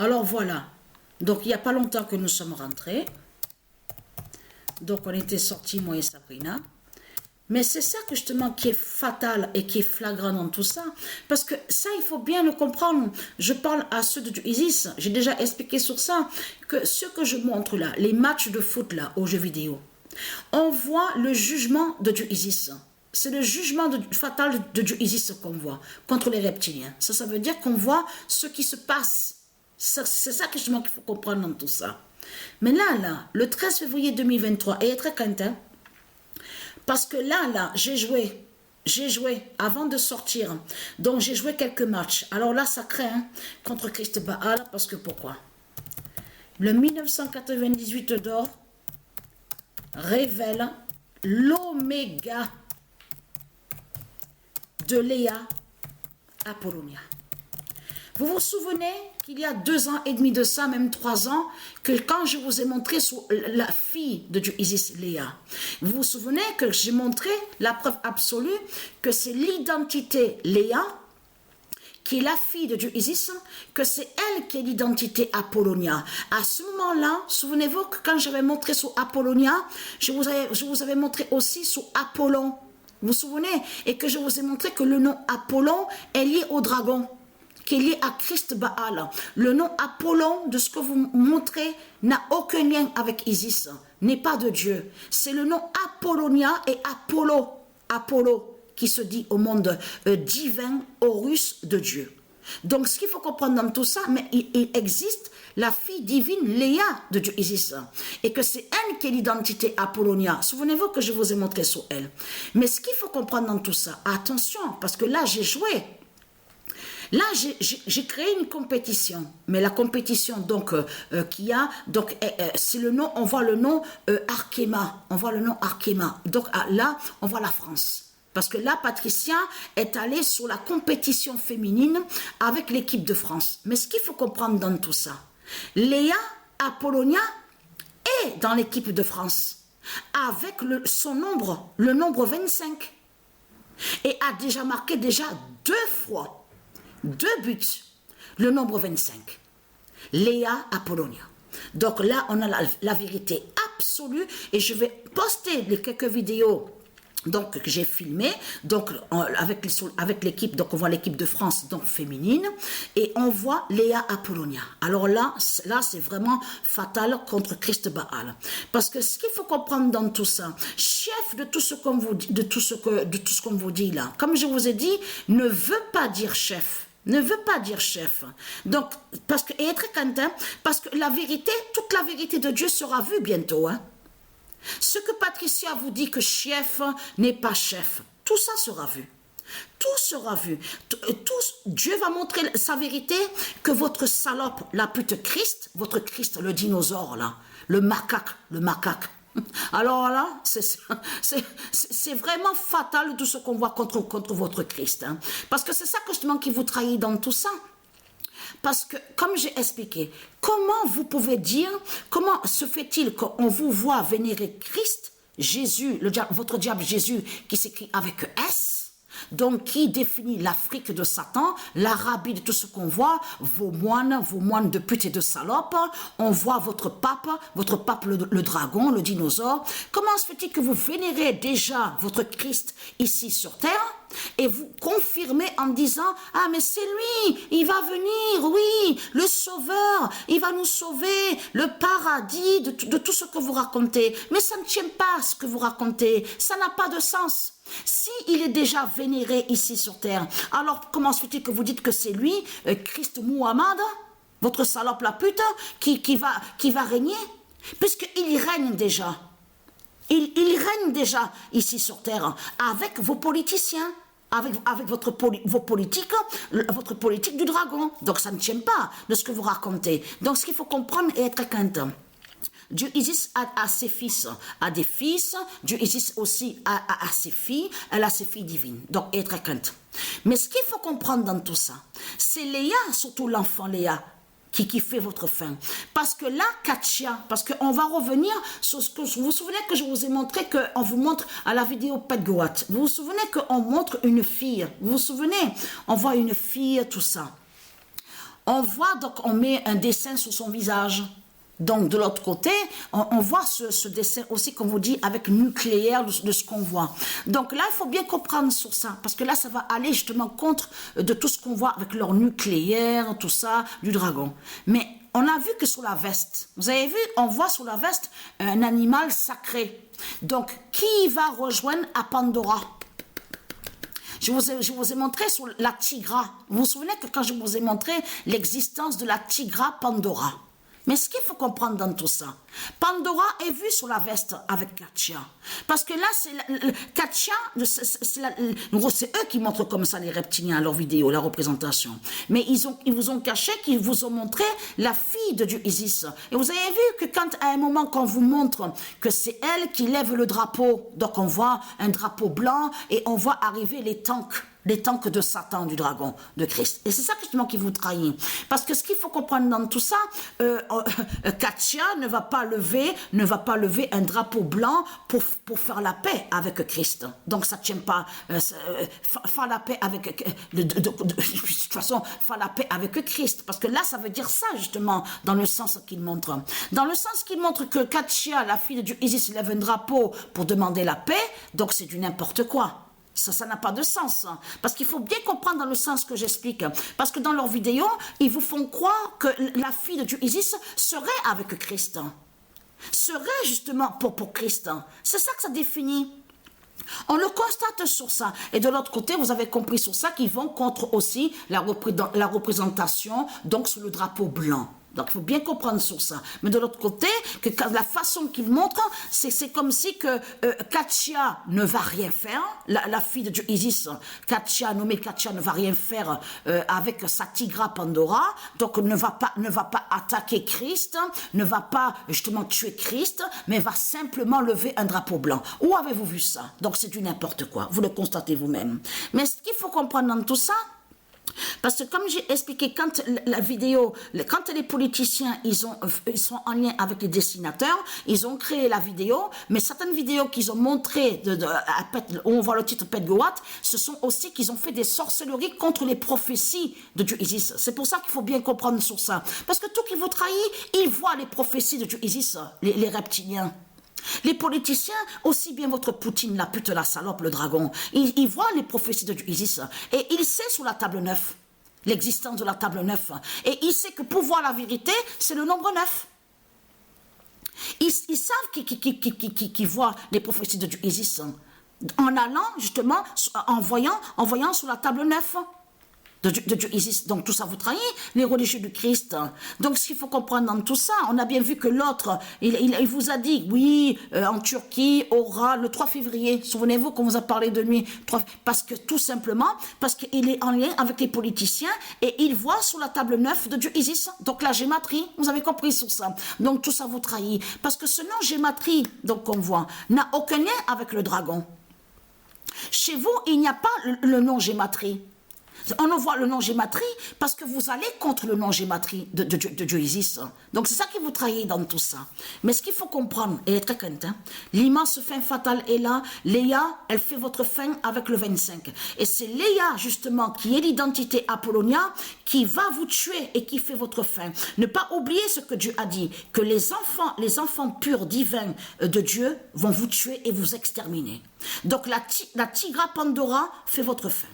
Alors voilà. Donc il n'y a pas longtemps que nous sommes rentrés. Donc on était sortis, moi et Sabrina. Mais c'est ça que justement qui est fatal et qui est flagrant dans tout ça. Parce que ça, il faut bien le comprendre. Je parle à ceux de Isis. J'ai déjà expliqué sur ça. Que ce que je montre là, les matchs de foot là, aux jeux vidéo, on voit le jugement de Dieu Isis. C'est le jugement fatal de Dieu Isis qu'on voit contre les reptiliens. Ça veut dire qu'on voit ce qui se passe. C'est ça que justement qu'il faut comprendre dans tout ça. Mais là, le 13 février 2023, et très content, parce que là, j'ai joué avant de sortir. Donc, j'ai joué quelques matchs. Alors là, ça craint contre Christ Baal, parce que pourquoi? Le 1998 d'or révèle l'oméga de Léa Apollonia. Vous vous souvenez qu'il y a 2 ans et demi de ça, même 3 ans, que quand je vous ai montré sur la fille de Dieu Isis, Léa, vous vous souvenez que j'ai montré la preuve absolue que c'est l'identité Léa qui est la fille de Dieu Isis, que c'est elle qui est l'identité Apollonia. À ce moment-là, souvenez-vous que quand j'avais montré sur Apollonia, je vous avais montré aussi sur Apollon. Vous vous souvenez? Et que je vous ai montré que le nom Apollon est lié au dragon, qui est lié à Christ Baal. Le nom Apollon, de ce que vous montrez, n'a aucun lien avec Isis, n'est pas de Dieu. C'est le nom Apollonia et Apollo, qui se dit au monde divin, Horus de Dieu. Donc, ce qu'il faut comprendre dans tout ça, mais il existe la fille divine Léa de Dieu Isis, et que c'est elle qui est l'identité Apollonia. Souvenez-vous que je vous ai montré sur elle. Mais ce qu'il faut comprendre dans tout ça, attention, parce que là, j'ai joué. Là, j'ai créé une compétition, mais la compétition donc qu'il y a, donc c'est le nom, on voit le nom Arkema, on voit le nom Arkema. Donc là, on voit la France. Parce que là, Patricia est allée sur la compétition féminine avec l'équipe de France. Mais ce qu'il faut comprendre dans tout ça, Léa Apollonia est dans l'équipe de France avec son nombre, le nombre 25, et a déjà marqué 2 fois, 2 buts, le nombre 25. Léa Apollonia. Donc là, on a la vérité absolue, et je vais poster les quelques vidéos donc que j'ai filmé donc avec l'équipe, donc on voit l'équipe de France donc féminine, et on voit Léa Apollonia. Alors là c'est vraiment fatal contre Christ Baal, parce que ce qu'il faut comprendre dans tout ça, chef de tout ce qu'on vous dit, de tout ce qu'on vous dit là, comme je vous ai dit, ne veut pas dire chef. Ne veut pas dire chef. Donc, parce que, et être content, parce que la vérité, toute la vérité de Dieu sera vue bientôt, hein. Ce que Patricia vous dit que chef n'est pas chef, tout ça sera vu. Tout sera vu. Dieu va montrer sa vérité, que votre salope, la pute Christ, votre Christ, le dinosaure là, le macaque. Alors là, c'est vraiment fatal tout ce qu'on voit contre votre Christ. Hein. Parce que c'est ça justement qui vous trahit dans tout ça. Parce que, comme j'ai expliqué, comment vous pouvez dire, comment se fait-il qu'on vous voit vénérer Christ, Jésus, votre diable Jésus, qui s'écrit avec S, donc qui définit l'Afrique de Satan, l'Arabie de tout ce qu'on voit, vos moines de pute et de salope, on voit votre pape le dragon, le dinosaure. Comment se fait-il que vous vénérez déjà votre Christ ici sur terre et vous confirmez en disant « Ah, mais c'est lui, il va venir, oui, le sauveur, il va nous sauver, le paradis de tout ce que vous racontez. » Mais ça ne tient pas ce que vous racontez, ça n'a pas de sens. Si il est déjà vénéré ici sur terre, alors comment se fait-il que vous dites que c'est lui, Christ Muhammad, votre salope la pute, qui va régner? Puisqu'il règne déjà. Il règne déjà ici sur terre avec vos politiciens, avec vos politiques, votre politique du dragon. Donc ça ne tient pas de ce que vous racontez. Donc ce qu'il faut comprendre et être content. Dieu Isis a ses fils, a des fils. Dieu Isis aussi a ses filles. Elle a ses filles divines. Donc, elle est très crainte. Mais ce qu'il faut comprendre dans tout ça, c'est Léa, surtout l'enfant Léa, qui fait votre fin. Parce que là, Katia, parce qu'on va revenir sur ce que vous vous souvenez que je vous ai montré, qu'on vous montre à la vidéo Pet Goat. Vous vous souvenez qu'on montre une fille. Vous vous souvenez, on voit une fille, tout ça. On voit, donc on met un dessin sur son visage. Donc de l'autre côté, on voit ce dessin aussi, comme vous dit, avec nucléaire de ce qu'on voit. Donc là, il faut bien comprendre sur ça, parce que là, ça va aller justement contre de tout ce qu'on voit avec leur nucléaire, tout ça, du dragon. Mais on a vu que sur la veste, vous avez vu, on voit sur la veste un animal sacré. Donc, qui va rejoindre à Pandora? Je vous ai montré sur la tigra. Vous vous souvenez que quand je vous ai montré l'existence de la tigra Pandora? Mais ce qu'il faut comprendre dans tout ça, Pandora est vue sur la veste avec Katya. Parce que là, Katya, c'est eux qui montrent comme ça les reptiliens à leur vidéo, la représentation. Mais ils vous ont caché, qu'ils vous ont montré la fille de Dieu Isis. Et vous avez vu que quand à un moment qu'on vous montre que c'est elle qui lève le drapeau, donc on voit un drapeau blanc et on voit arriver les tanks de Satan, du dragon, de Christ. Et c'est ça justement qui vous trahit. Parce que ce qu'il faut comprendre dans tout ça, Katya ne va pas lever un drapeau blanc pour faire la paix avec Christ. Donc ça ne tient pas, faire la paix avec, de toute façon, faire la paix avec Christ. Parce que là, ça veut dire ça justement, dans le sens qu'il montre. Dans le sens qu'il montre que Katya, la fille de Dieu Isis, lève un drapeau pour demander la paix, donc c'est du n'importe quoi. Ça n'a pas de sens. Parce qu'il faut bien comprendre dans le sens que j'explique. Parce que dans leurs vidéos, ils vous font croire que la fille de Dieu Isis serait avec Christ. Serait justement pour Christ. C'est ça que ça définit. On le constate sur ça. Et de l'autre côté, vous avez compris sur ça qu'ils vont contre aussi la représentation, donc sur le drapeau blanc. Donc, il faut bien comprendre sur ça. Mais de l'autre côté, que la façon qu'il montre, c'est comme si que Katya ne va rien faire. La fille de Dieu Isis, nommée Katya, ne va rien faire avec sa tigra Pandora. Donc, ne va pas attaquer Christ, ne va pas justement tuer Christ, mais va simplement lever un drapeau blanc. Où avez-vous vu ça? Donc, c'est du n'importe quoi. Vous le constatez vous-même. Mais ce qu'il faut comprendre dans tout ça, parce que comme j'ai expliqué, quand la vidéo, quand les politiciens, ils sont en lien avec les dessinateurs, ils ont créé la vidéo, mais certaines vidéos qu'ils ont montrées, où on voit le titre Pet Goat, ce sont aussi qu'ils ont fait des sorcelleries contre les prophéties de Dieu Isis. C'est pour ça qu'il faut bien comprendre sur ça. Parce que tout qui vous trahit, ils voient les prophéties de Dieu Isis, les reptiliens. Les politiciens, aussi bien votre Poutine, la pute, la salope, le dragon, il voit les prophéties de Dieu Isis et il sait sur la table 9, l'existence de la table 9. Et il sait que pour voir la vérité, c'est le nombre 9. Ils savent qu'ils voient les prophéties de Dieu Isis en allant justement, en voyant sur la table 9. De Dieu Isis. Donc tout ça vous trahit, les religieux du Christ. Donc ce qu'il faut comprendre dans tout ça, on a bien vu que l'autre, il vous a dit, oui, en Turquie, aura le 3 février, souvenez-vous qu'on vous a parlé de lui, parce que tout simplement, parce qu'il est en lien avec les politiciens et il voit sur la table 9 de Dieu Isis, donc la gématrie, vous avez compris sur ça. Donc tout ça vous trahit, parce que ce nom gématrie, donc qu'on voit, n'a aucun lien avec le dragon. Chez vous, il n'y a pas le nom gématrie. On envoie le nom gématrie parce que vous allez contre le nom gématrie de Dieu Isis. Donc c'est ça qui vous trahit dans tout ça. Mais ce qu'il faut comprendre, et être très crainte, l'immense fin fatale est là. Léa, elle fait votre fin avec le 25. Et c'est Léa justement qui est l'identité Apollonia qui va vous tuer et qui fait votre fin. Ne pas oublier ce que Dieu a dit, que les enfants purs divins de Dieu vont vous tuer et vous exterminer. Donc la tigra Pandora fait votre fin.